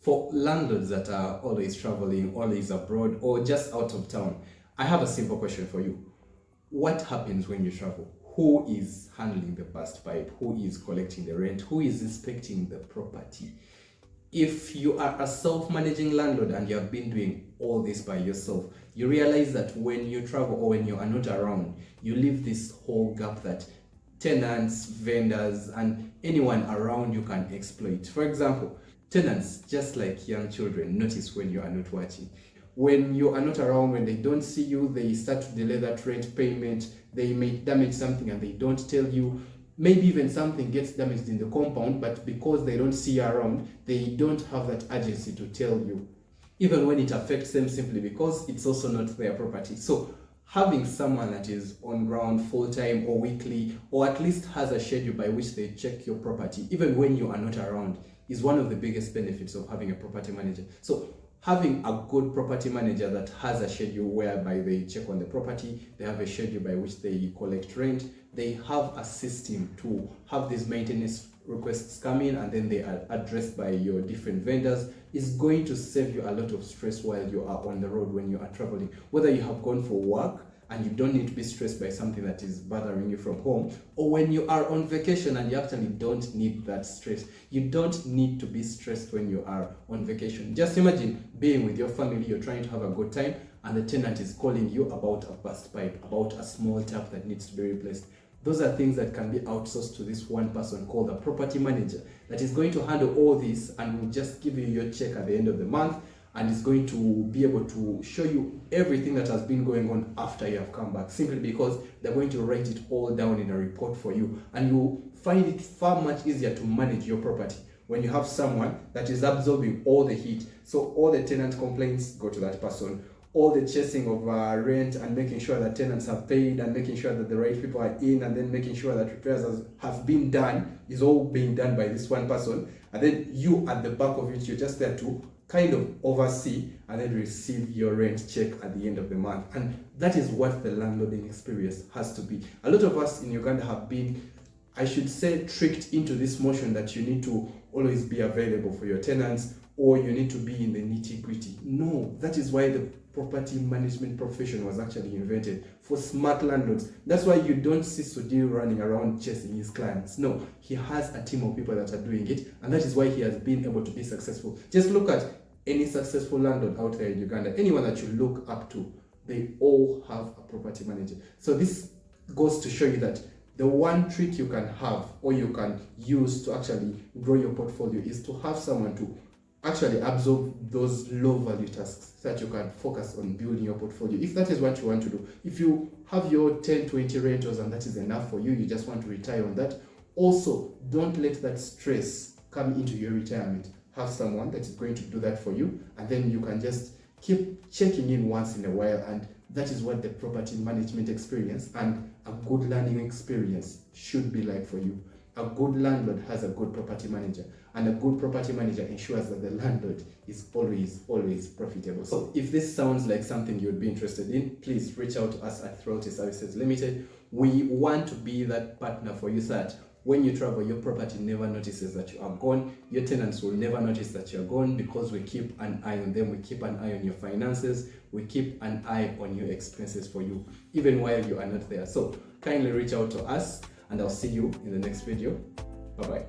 For landlords that are always traveling, always abroad, or just out of town, I have a simple question for you. What happens when you travel? Who is handling the burst pipe? Who is collecting the rent? Who is inspecting the property? If you are a self-managing landlord and you have been doing all this by yourself, you realize that when you travel or when you are not around, you leave this whole gap that tenants, vendors, and anyone around you can exploit. For example, tenants, just like young children, notice when you are not watching. When you are not around, when they don't see you, they start to delay that rent payment. They may damage something and they don't tell you. Maybe even something gets damaged in the compound, but because they don't see you around, they don't have that urgency to tell you. Even when it affects them, simply because it's also not their property. So having someone that is on ground full-time or weekly, or at least has a schedule by which they check your property, even when you are not around, is one of the biggest benefits of having a property manager. So having a good property manager that has a schedule whereby they check on the property, they have a schedule by which they collect rent, they have a system to have these maintenance requests come in and then they are addressed by your different vendors, is going to save you a lot of stress while you are on the road when you are traveling. Whether you have gone for work and you don't need to be stressed by something that is bothering you from home, or when you are on vacation and you actually don't need that stress. You don't need to be stressed when you are on vacation. Just imagine being with your family, you're trying to have a good time, and the tenant is calling you about a burst pipe, about a small tap that needs to be replaced. Those are things that can be outsourced to this one person called a property manager that is going to handle all this and will just give you your check at the end of the month, and is going to be able to show you everything that has been going on after you have come back, simply because they're going to write it all down in a report for you, and you find it far much easier to manage your property when you have someone that is absorbing all the heat. So all the tenant complaints go to that person, all the chasing of rent and making sure that tenants have paid and making sure that the right people are in, and then making sure that repairs have been done, is all being done by this one person. And then you at the back of it, you're just there to kind of oversee and then receive your rent check at the end of the month. And that is what the landlording experience has to be. A lot of us in Uganda have been, I should say, tricked into this motion that you need to always be available for your tenants, or you need to be in the nitty-gritty. No, that is why the property management profession was actually invented, for smart landlords. That's why you don't see Sudhir running around chasing his clients. No, he has a team of people that are doing it, and that is why he has been able to be successful. Just look at any successful landlord out there in Uganda, anyone that you look up to, they all have a property manager. So this goes to show you that the one trick you can have, or you can use to actually grow your portfolio, is to have someone to actually absorb those low value tasks so that you can focus on building your portfolio, if that is what you want to do. If you have your 10-20 rentals and that is enough for you, you just want to retire on that, also don't let that stress come into your retirement. Have someone that is going to do that for you, and then you can just keep checking in once in a while. And that is what the property management experience and a good learning experience should be like for you. A good landlord has a good property manager, and a good property manager ensures that the landlord is always profitable. So if this sounds like something you'd be interested in, please reach out to us at Royalty Services Limited. We want to be that partner for you, so that when you travel, your property never notices that you are gone. Your tenants will never notice that you're gone, because we keep an eye on them. We keep an eye on your finances. We keep an eye on your expenses for you, even while you are not there. So kindly reach out to us, and I'll see you in the next video. Bye-bye.